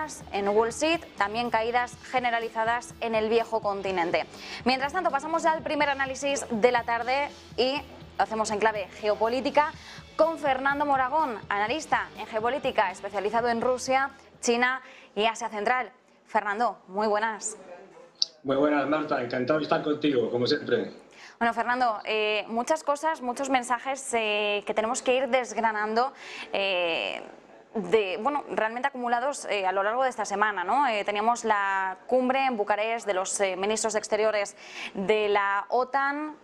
caídas en Wall Street, también caídas generalizadas en el viejo continente. Mientras tanto, pasamos ya al primer análisis de la tarde y lo hacemos en clave geopolítica con Fernando Moragón, analista en geopolítica especializado en Rusia, China y Asia Central. Fernando, muy buenas. Muy buenas, Marta. Encantado de estar contigo, como siempre. Bueno, Fernando, muchas cosas, muchos mensajes que tenemos que ir desgranando, realmente acumulados a lo largo de esta semana, ¿no? Teníamos la cumbre en Bucarest de los ministros de Exteriores de la OTAN,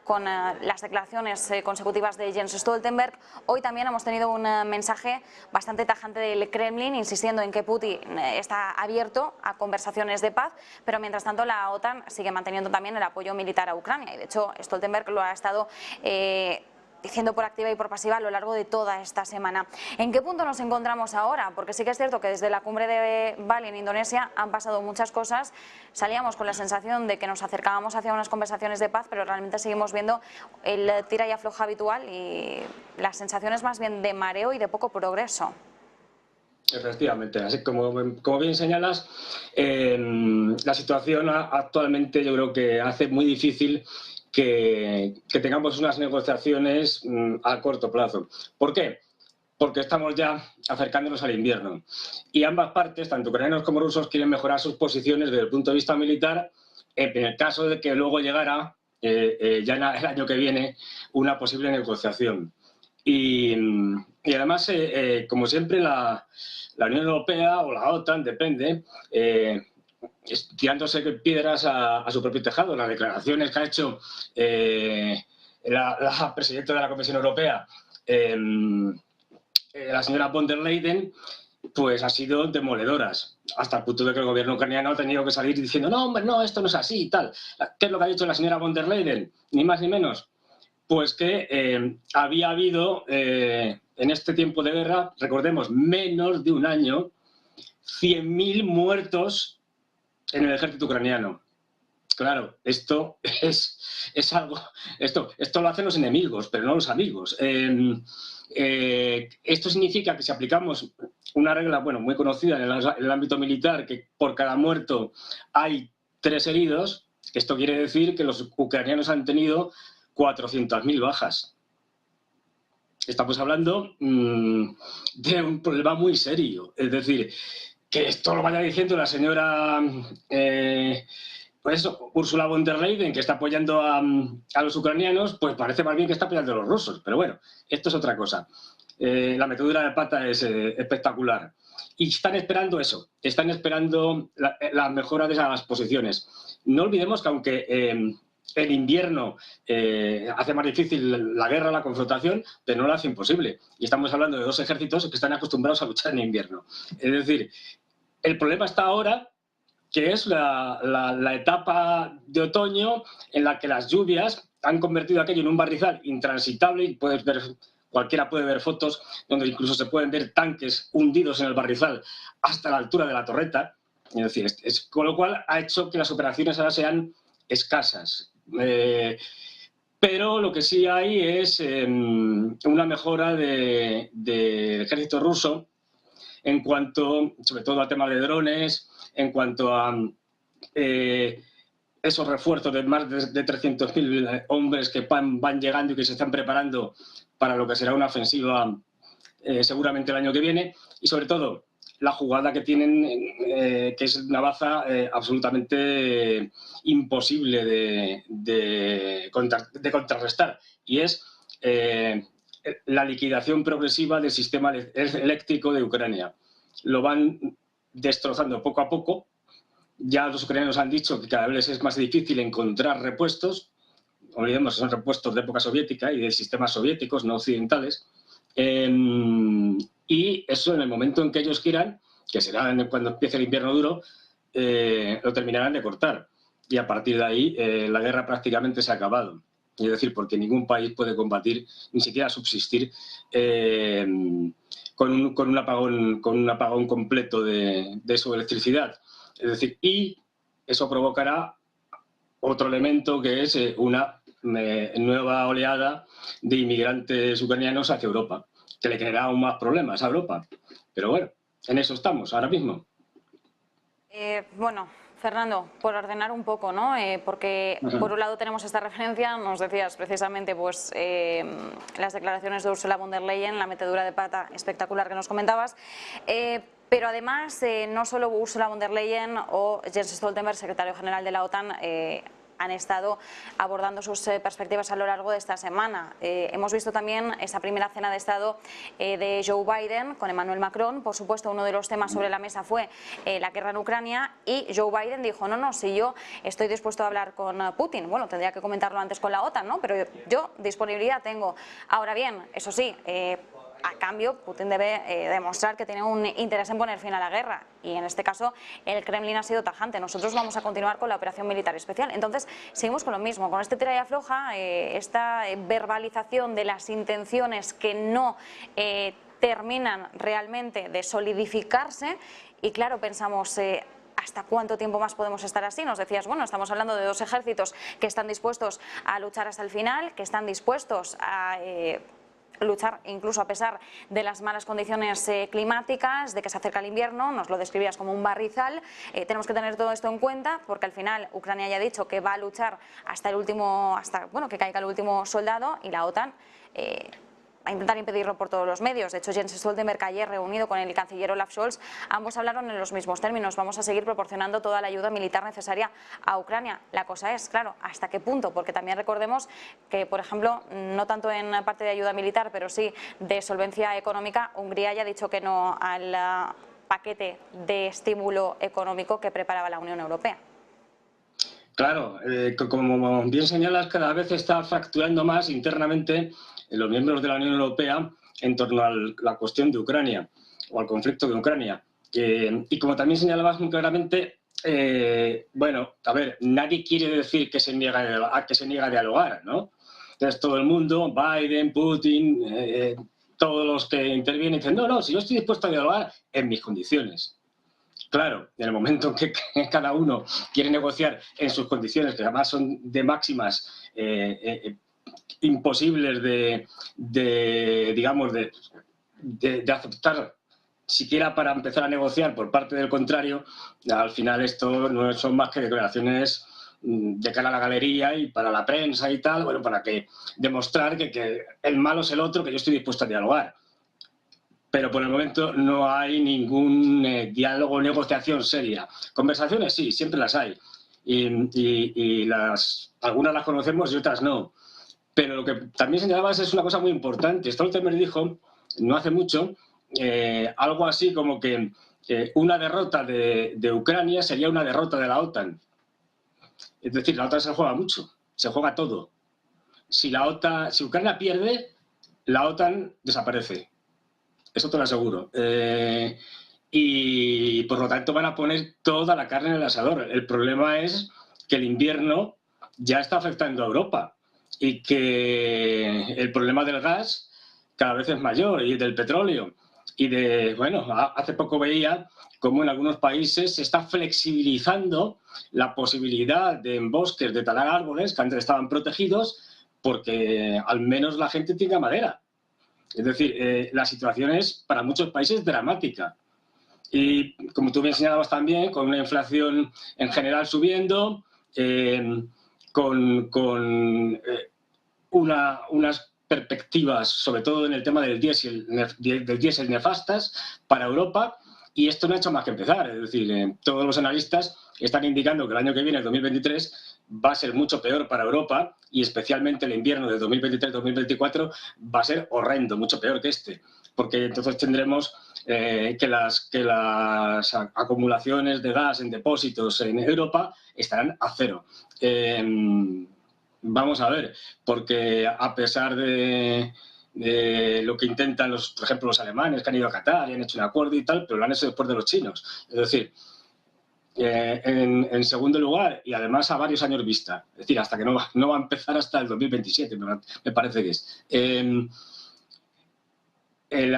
con las declaraciones consecutivas de Jens Stoltenberg. Hoy también hemos tenido un mensaje bastante tajante del Kremlin, insistiendo en que Putin está abierto a conversaciones de paz, pero mientras tanto la OTAN sigue manteniendo también el apoyo militar a Ucrania, y de hecho Stoltenberg lo ha estado diciendo por activa y por pasiva a lo largo de toda esta semana. ¿En qué punto nos encontramos ahora? Porque sí que es cierto que desde la cumbre de Bali en Indonesia han pasado muchas cosas. Salíamos con la sensación de que nos acercábamos hacia unas conversaciones de paz, pero realmente seguimos viendo el tira y afloja habitual y las sensaciones más bien de mareo y de poco progreso. Efectivamente, así como bien señalas, la situación actualmente yo creo que hace muy difícil que tengamos unas negociaciones a corto plazo. ¿Por qué? Porque estamos ya acercándonos al invierno y ambas partes, tanto ucranianos como rusos, quieren mejorar sus posiciones desde el punto de vista militar en el caso de que luego llegara ya el año que viene una posible negociación. Y además, como siempre, la Unión Europea o la OTAN, depende, tirándose piedras a su propio tejado. Las declaraciones que ha hecho la presidenta de la Comisión Europea, la señora von der Leyen, pues ha sido demoledoras, hasta el punto de que el gobierno ucraniano ha tenido que salir diciendo no, hombre, no, esto no es así y tal. ¿Qué es lo que ha dicho la señora von der Leyen? Ni más ni menos. Pues que había habido, en este tiempo de guerra, recordemos, menos de un año, 100.000 muertos en el ejército ucraniano. Claro, esto es algo... Esto lo hacen los enemigos, pero no los amigos. Esto significa que si aplicamos una regla muy conocida en el ámbito militar, que por cada muerto hay 3 heridos, esto quiere decir que los ucranianos han tenido 400.000 bajas. Estamos hablando de un problema muy serio. Es decir, que esto lo vaya diciendo la señora Ursula von der Leyen, que está apoyando a los ucranianos, pues parece más bien que está apoyando a los rusos. Pero bueno, esto es otra cosa. La metedura de pata es espectacular. Y están esperando eso, están esperando la mejora de esas posiciones. No olvidemos que aunque el invierno hace más difícil la guerra, la confrontación, pero no lo hace imposible. Y estamos hablando de 2 ejércitos que están acostumbrados a luchar en invierno. Es decir, el problema está ahora, que es la etapa de otoño en la que las lluvias han convertido aquello en un barrizal intransitable, y cualquiera puede ver fotos donde incluso se pueden ver tanques hundidos en el barrizal hasta la altura de la torreta. Es decir, con lo cual ha hecho que las operaciones ahora sean escasas. Pero lo que sí hay es una mejora del ejército ruso en cuanto, sobre todo, a temas de drones, en cuanto a esos refuerzos de más de 300.000 hombres que van llegando y que se están preparando para lo que será una ofensiva seguramente el año que viene, y sobre todo la jugada que tienen, que es una baza absolutamente imposible de contrarrestar, y es la liquidación progresiva del sistema eléctrico de Ucrania. Lo van destrozando poco a poco. Ya los ucranianos han dicho que cada vez es más difícil encontrar repuestos. Olvidemos que son repuestos de época soviética y de sistemas soviéticos, no occidentales. Y eso, en el momento en que ellos quieran, que será cuando empiece el invierno duro, lo terminarán de cortar. Y a partir de ahí la guerra prácticamente se ha acabado. Es decir, porque ningún país puede combatir, ni siquiera subsistir con un apagón completo de su electricidad. Es decir, y eso provocará otro elemento, que es una nueva oleada de inmigrantes ucranianos hacia Europa, que le creará aún más problemas a Europa. Pero bueno, en eso estamos ahora mismo. Bueno, Fernando, por ordenar un poco, ¿no? Porque por un lado tenemos esta referencia, nos decías precisamente pues las declaraciones de Ursula von der Leyen, la metedura de pata espectacular que nos comentabas, pero además no solo Ursula von der Leyen o Jens Stoltenberg, secretario general de la OTAN, han estado abordando sus perspectivas a lo largo de esta semana. Hemos visto también esa primera cena de Estado de Joe Biden con Emmanuel Macron. Por supuesto, uno de los temas sobre la mesa fue la guerra en Ucrania y Joe Biden dijo, no, si yo estoy dispuesto a hablar con Putin, bueno, tendría que comentarlo antes con la OTAN, ¿no? Pero yo disponibilidad tengo. Ahora bien, eso sí, a cambio, Putin debe demostrar que tiene un interés en poner fin a la guerra y en este caso el Kremlin ha sido tajante. Nosotros vamos a continuar con la operación militar especial. Entonces, seguimos con lo mismo, con este tira y afloja, esta verbalización de las intenciones que no terminan realmente de solidificarse y claro, pensamos... ¿hasta cuánto tiempo más podemos estar así? Nos decías, bueno, estamos hablando de dos ejércitos que están dispuestos a luchar hasta el final, que están dispuestos a... luchar incluso a pesar de las malas condiciones climáticas, de que se acerca el invierno, nos lo describías como un barrizal. Tenemos que tener todo esto en cuenta porque al final Ucrania ya ha dicho que va a luchar hasta el último, bueno, que caiga el último soldado y la OTAN a intentar impedirlo por todos los medios. De hecho, Jens Stoltenberg ayer reunido con el canciller Olaf Scholz, ambos hablaron en los mismos términos. Vamos a seguir proporcionando toda la ayuda militar necesaria a Ucrania. La cosa es, claro, ¿hasta qué punto? Porque también recordemos que, por ejemplo, no tanto en parte de ayuda militar, pero sí de solvencia económica, Hungría ya ha dicho que no al paquete de estímulo económico que preparaba la Unión Europea. Claro, como bien señalas, cada vez está fracturando más internamente los miembros de la Unión Europea en torno a la cuestión de Ucrania o al conflicto de Ucrania. Y como también señalabas muy claramente, bueno, a ver, nadie quiere decir que se niega a dialogar, ¿no? Entonces todo el mundo, Biden, Putin, todos los que intervienen dicen, no, si yo estoy dispuesto a dialogar en mis condiciones. Claro, en el momento en que cada uno quiere negociar en sus condiciones, que además son de máximas imposibles de aceptar siquiera para empezar a negociar por parte del contrario, al final esto no son más que declaraciones de cara a la galería y para la prensa y tal, bueno, para que demostrar que el malo es el otro, que yo estoy dispuesto a dialogar. Pero por el momento no hay ningún diálogo o negociación seria. Conversaciones sí, siempre las hay. Y algunas las conocemos y otras no. Pero lo que también señalabas es una cosa muy importante. Stoltenberg dijo, no hace mucho, algo así como que una derrota de Ucrania sería una derrota de la OTAN. Es decir, la OTAN se juega mucho, se juega todo. Si Ucrania pierde, la OTAN desaparece. Eso te lo aseguro. Y por lo tanto van a poner toda la carne en el asador. El problema es que el invierno ya está afectando a Europa y que el problema del gas cada vez es mayor y del petróleo. Y bueno, hace poco veía cómo en algunos países se está flexibilizando la posibilidad de embosques, de talar árboles que antes estaban protegidos porque al menos la gente tenga madera. Es decir, la situación es para muchos países dramática. Y como tú me enseñabas también, con una inflación en general subiendo, con unas perspectivas, sobre todo en el tema del diésel nefastas para Europa, y esto no ha hecho más que empezar. Es decir, todos los analistas están indicando que el año que viene, el 2023, va a ser mucho peor para Europa y especialmente el invierno de 2023-2024 va a ser horrendo, mucho peor que este, porque entonces tendremos que las acumulaciones de gas en depósitos en Europa estarán a cero. Vamos a ver, porque a pesar de lo que intentan, por ejemplo, los alemanes que han ido a Qatar y han hecho un acuerdo y tal, pero lo han hecho después de los chinos. Es decir, en segundo lugar, y además a varios años vista, es decir, hasta que no va a empezar hasta el 2027, me parece que es.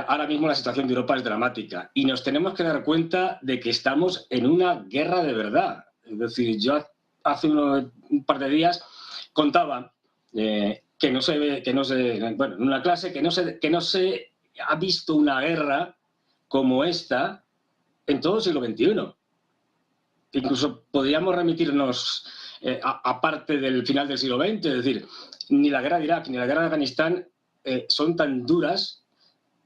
Ahora mismo la situación de Europa es dramática y nos tenemos que dar cuenta de que estamos en una guerra de verdad. Es decir, yo hace un par de días contaba bueno, en una clase que no se ha visto una guerra como esta en todo el siglo XXI. incluso podríamos remitirnos a parte del final del siglo XX, es decir, ni la guerra de Irak ni la guerra de Afganistán son tan duras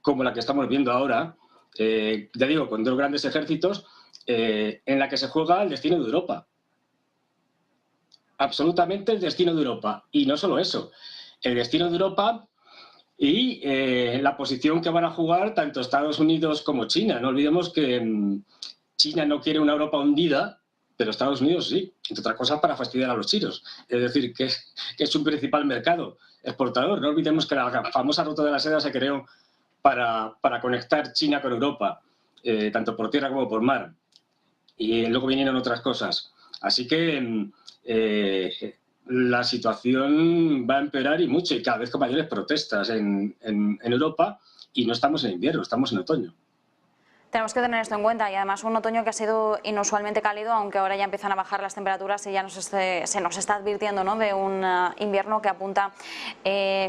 como la que estamos viendo ahora, ya digo, con dos grandes ejércitos, en la que se juega el destino de Europa. Absolutamente el destino de Europa. Y no solo eso, el destino de Europa y la posición que van a jugar tanto Estados Unidos como China. No olvidemos que China no quiere una Europa hundida, pero Estados Unidos sí, entre otras cosas para fastidiar a los chinos. Es decir, que es su principal mercado exportador. No olvidemos que la famosa ruta de la seda se creó para conectar China con Europa, tanto por tierra como por mar. Y luego vinieron otras cosas. Así que la situación va a empeorar y mucho, y cada vez con mayores protestas en Europa, y no estamos en invierno, estamos en otoño. Tenemos que tener esto en cuenta, y además un otoño que ha sido inusualmente cálido, aunque ahora ya empiezan a bajar las temperaturas y ya se nos está advirtiendo, ¿no?, de un invierno que apunta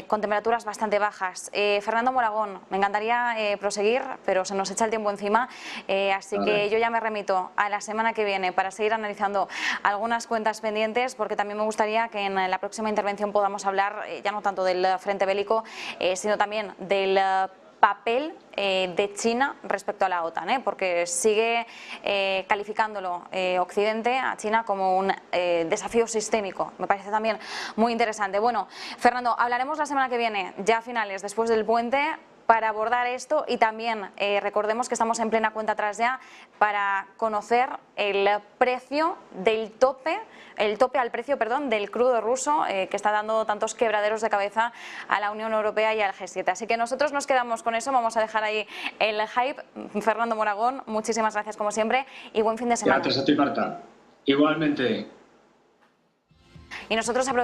con temperaturas bastante bajas. Fernando Moragón, me encantaría proseguir, pero se nos echa el tiempo encima, así que yo ya me remito a la semana que viene para seguir analizando algunas cuentas pendientes, porque también me gustaría que en la próxima intervención podamos hablar ya no tanto del frente bélico, sino también del papel de China respecto a la OTAN, porque sigue calificándolo Occidente a China como un desafío sistémico. Me parece también muy interesante. Bueno, Fernando, hablaremos la semana que viene, ya a finales, después del puente, para abordar esto, y también recordemos que estamos en plena cuenta atrás ya para conocer el precio del tope al precio, perdón, del crudo ruso, que está dando tantos quebraderos de cabeza a la Unión Europea y al G7. Así que nosotros nos quedamos con eso, vamos a dejar ahí el hype. Fernando Moragón, muchísimas gracias como siempre y buen fin de semana. Gracias a ti, Marta. Igualmente. Y nosotros